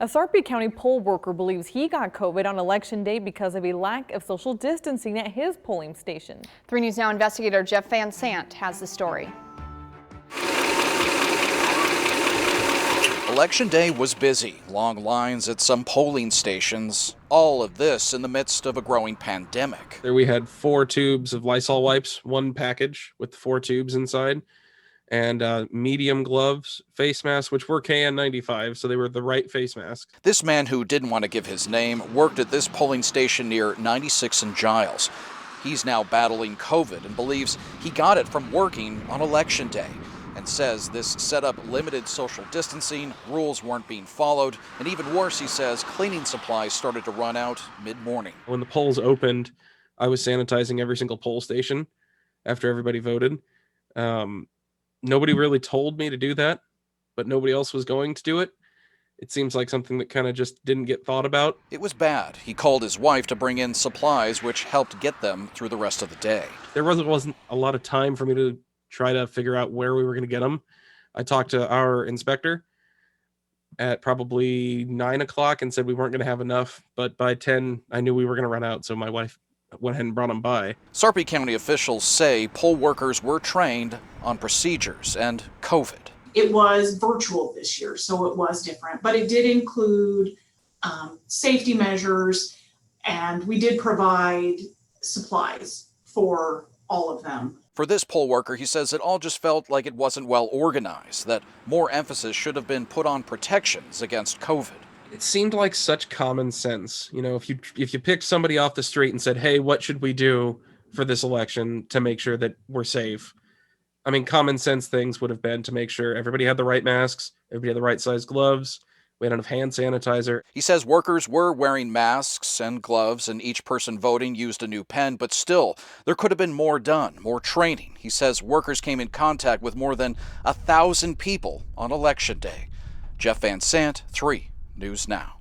A Sarpy County poll worker believes he got COVID on Election Day because of a lack of social distancing at his polling station. 3 News Now investigator Jeff Van Sant has the story. Election day was busy, long lines at some polling stations, all of this in the midst of a growing pandemic. There we had 4 tubes of Lysol wipes, 1 package with 4 tubes inside, and medium gloves, face masks, which were KN95, so they were the right face masks. This man, who didn't want to give his name, worked at this polling station near 96 and Giles. He's now battling COVID and believes he got it from working on Election Day, and says this set up limited social distancing, rules weren't being followed, and even worse, he says, cleaning supplies started to run out mid-morning. When the polls opened, I was sanitizing every single poll station after everybody voted. Nobody really told me to do that, but nobody else was going to do it. It seems like something that kind of just didn't get thought about. It was bad. He called his wife to bring in supplies, which helped get them through the rest of the day. There wasn't a lot of time for me to try to figure out where we were going to get them. I talked to our inspector at probably 9 o'clock and said we weren't going to have enough, but by 10, I knew we were going to run out, so my wife went ahead and brought them by. Sarpy County officials say poll workers were trained on procedures and COVID. It was virtual this year, so it was different, but it did include safety measures, and we did provide supplies for all of them. For this poll worker, he says it all just felt like it wasn't well organized, that more emphasis should have been put on protections against COVID. It seemed like such common sense. You know, if you picked somebody off the street and said, hey, what should we do for this election to make sure that we're safe? I mean, common sense things would have been to make sure everybody had the right masks, everybody had the right size gloves, we had enough hand sanitizer. He says workers were wearing masks and gloves, and each person voting used a new pen, but still, there could have been more done, more training. He says workers came in contact with more than 1,000 people on Election Day. Jeff Van Sant, 3 News Now.